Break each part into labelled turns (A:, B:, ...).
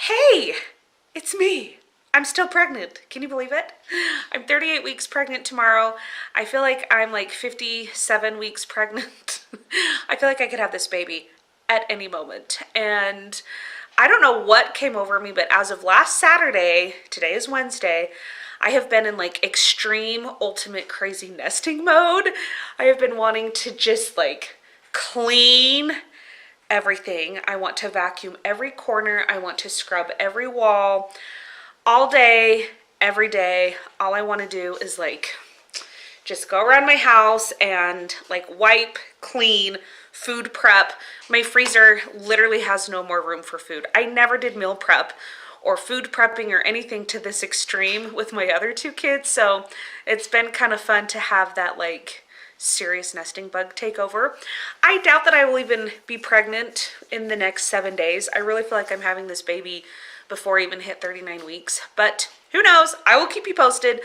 A: Hey, it's me. I'm still pregnant. Can you believe it? I'm 38 weeks pregnant tomorrow. I feel like I'm like 57 weeks pregnant. I feel like I could have this baby at any moment. And I don't know what came over me, but as of last Saturday, today is Wednesday, I have been in like extreme ultimate crazy nesting mode. I have been wanting to just like clean everything. I want to vacuum every corner. I want to scrub every wall all day, every day. All I want to do is like just go around my house and like wipe, clean, food prep. My freezer literally has no more room for food. I never did meal prep or food prepping or anything to this extreme with my other two kids. So it's been kind of fun to have that like serious nesting bug take over. I doubt that I will even be pregnant in the next 7 days. I really feel like I'm having this baby before I even hit 39 weeks, but who knows? I will keep you posted.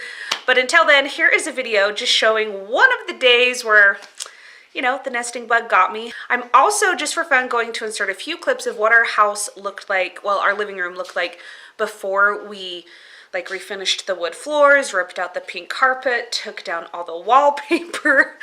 A: But until then, here is a video just showing one of the days where, you know, the nesting bug got me. I'm also, just for fun, going to insert a few clips of what our house looked like, well, our living room looked like before we like refinished the wood floors, ripped out the pink carpet, took down all the wallpaper,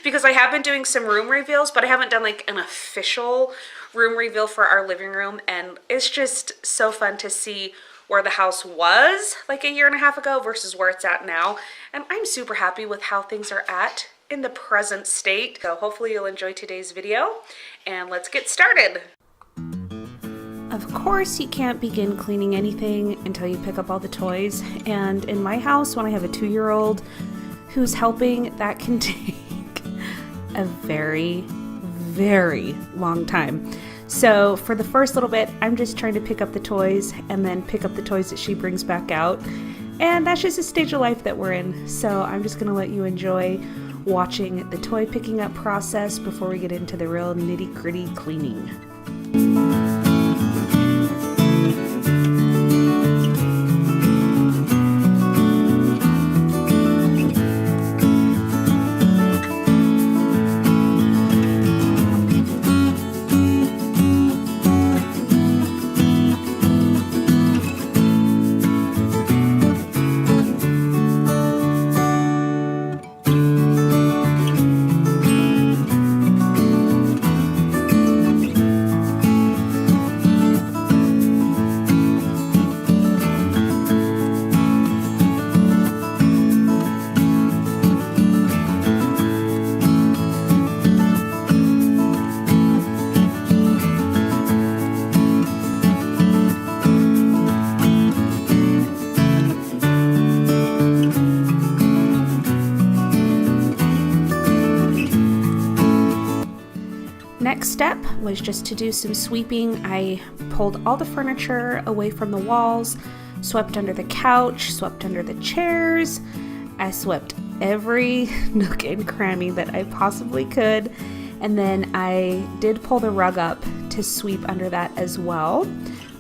A: because I have been doing some room reveals, but I haven't done like an official room reveal for our living room. And it's just so fun to see where the house was like a year and a half ago versus where it's at now. And I'm super happy with how things are at in the present state. So hopefully you'll enjoy today's video, and let's get started. Of course, you can't begin cleaning anything until you pick up all the toys. And in my house, when I have a 2-year-old who's helping, that can take a very, very long time. So for the first little bit, I'm just trying to pick up the toys and then pick up the toys that she brings back out. And that's just a stage of life that we're in. So I'm just going to let you enjoy watching the toy picking up process before we get into the real nitty-gritty cleaning. Next step was just to do some sweeping. I pulled all the furniture away from the walls, swept under the couch, swept under the chairs. I swept every nook and cranny that I possibly could. And then I did pull the rug up to sweep under that as well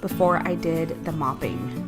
A: before I did the mopping.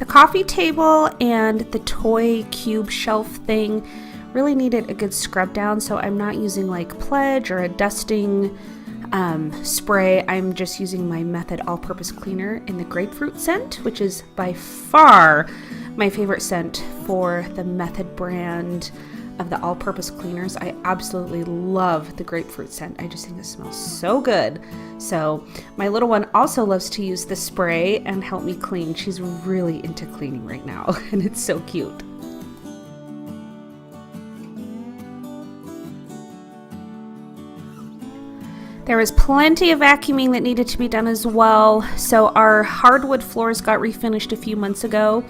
A: Coffee table and the toy cube shelf thing really needed a good scrub down, so I'm not using like Pledge or a dusting spray. I'm just using my Method all-purpose cleaner in the grapefruit scent, which is by far my favorite scent for the Method brand of the all-purpose cleaners. I absolutely love the grapefruit scent. I just think it smells so good. So my little one also loves to use the spray and help me clean. She's really into cleaning right now, and it's so cute. There was plenty of vacuuming that needed to be done as well. So our hardwood floors got refinished a few months ago,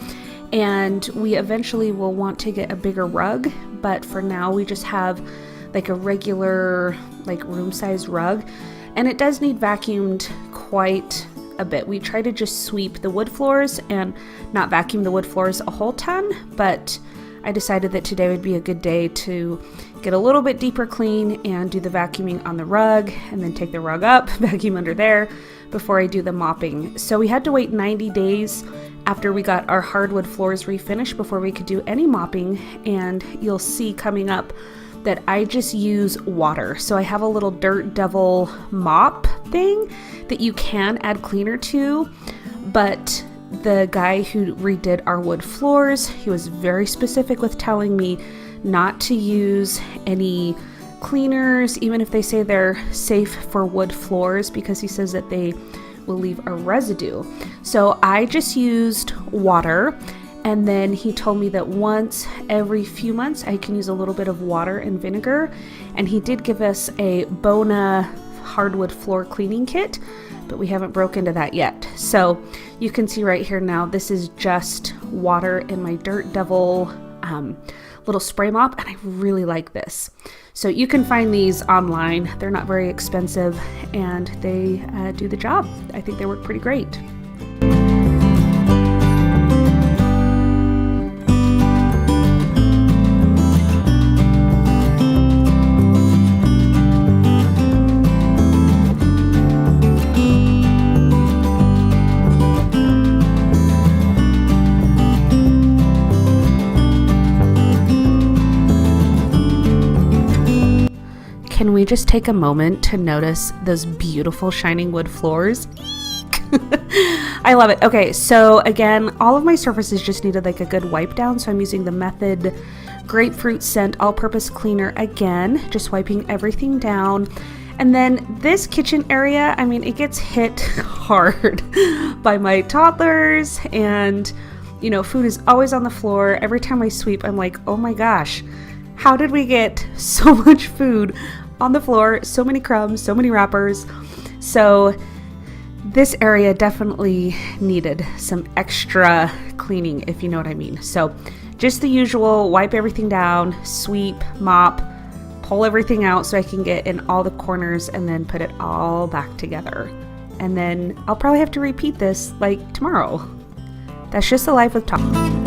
A: and we eventually will want to get a bigger rug, but for now we just have like a regular like room size rug, and it does need vacuumed quite a bit. We try to just sweep the wood floors and not vacuum the wood floors a whole ton, but I decided that today would be a good day to get a little bit deeper clean and do the vacuuming on the rug, and then take the rug up, vacuum under there before I do the mopping. So we had to wait 90 days after we got our hardwood floors refinished before we could do any mopping, and you'll see coming up that I just use water. So I have a little Dirt Devil mop thing that you can add cleaner to, but the guy who redid our wood floors, he was very specific with telling me not to use any cleaners, even if they say they're safe for wood floors, because he says that they will leave a residue. So I just used water, and then he told me that once every few months I can use a little bit of water and vinegar, and he did give us a Bona hardwood floor cleaning kit, but we haven't broke into that yet. So you can see right here now, this is just water in my Dirt Devil little spray mop, and I really like this. So you can find these online. They're not very expensive, and they do the job. I think they work pretty great. Can we just take a moment to notice those beautiful shining wood floors? I love it. Okay, so again, all of my surfaces just needed like a good wipe down, so I'm using the Method Grapefruit Scent All-Purpose Cleaner again, just wiping everything down. And then this kitchen area, I mean, it gets hit hard by my toddlers, and you know, food is always on the floor. Every time I sweep, I'm like, oh my gosh, how did we get so much food on the floor, so many crumbs, so many wrappers? So this area definitely needed some extra cleaning, if you know what I mean. So just the usual, wipe everything down, sweep, mop, pull everything out so I can get in all the corners, and then put it all back together. And then I'll probably have to repeat this like tomorrow. That's just the life of Tom.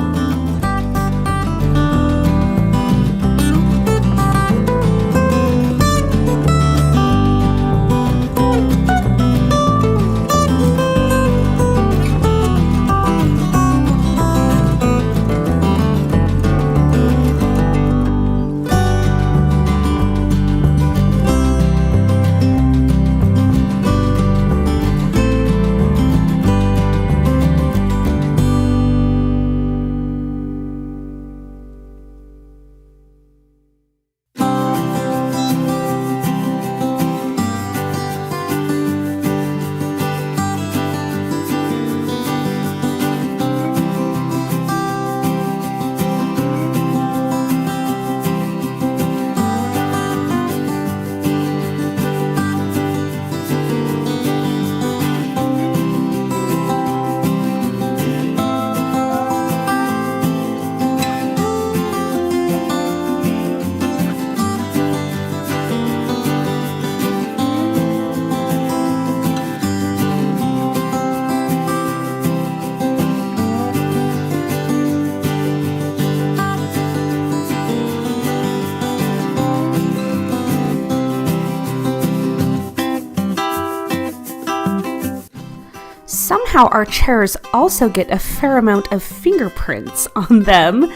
A: Somehow our chairs also get a fair amount of fingerprints on them,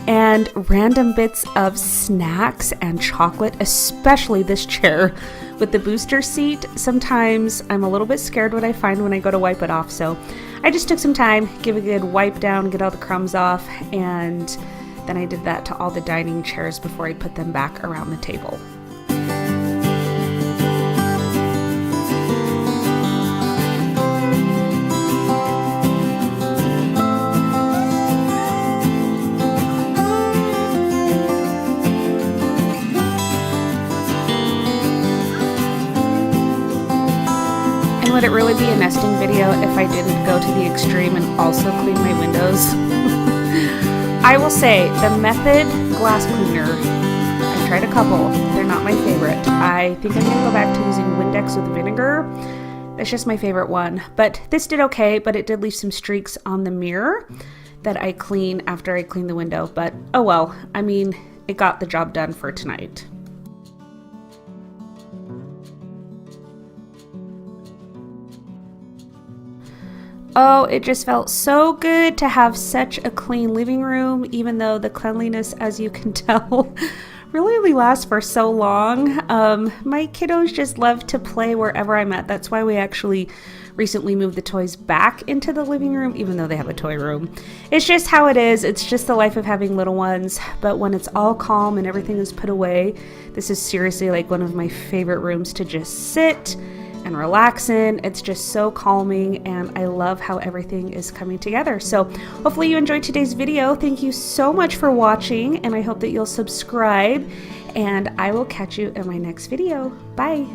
A: and random bits of snacks and chocolate, especially this chair with the booster seat. Sometimes I'm a little bit scared what I find when I go to wipe it off, so I just took some time, give a good wipe down, get all the crumbs off, and then I did that to all the dining chairs before I put them back around the table. be a nesting video if I didn't go to the extreme and also clean my windows. I will say, the Method glass cleaner, I've tried a couple. They're not my favorite. I think I'm going to go back to using Windex with vinegar. That's just my favorite one. But this did okay, but it did leave some streaks on the mirror that I clean after I clean the window. But oh well, I mean, it got the job done for tonight. Oh, it just felt so good to have such a clean living room, even though the cleanliness, as you can tell, really only lasts for so long. My kiddos just love to play wherever I'm at. That's why we actually recently moved the toys back into the living room, even though they have a toy room. It's just how it is. It's just the life of having little ones. But when it's all calm and everything is put away, this is seriously like one of my favorite rooms to just sit and relax in. It's just so calming, and I love how everything is coming together. So hopefully you enjoyed today's video. Thank you so much for watching, and I hope that you'll subscribe, and I will catch you in my next video. Bye.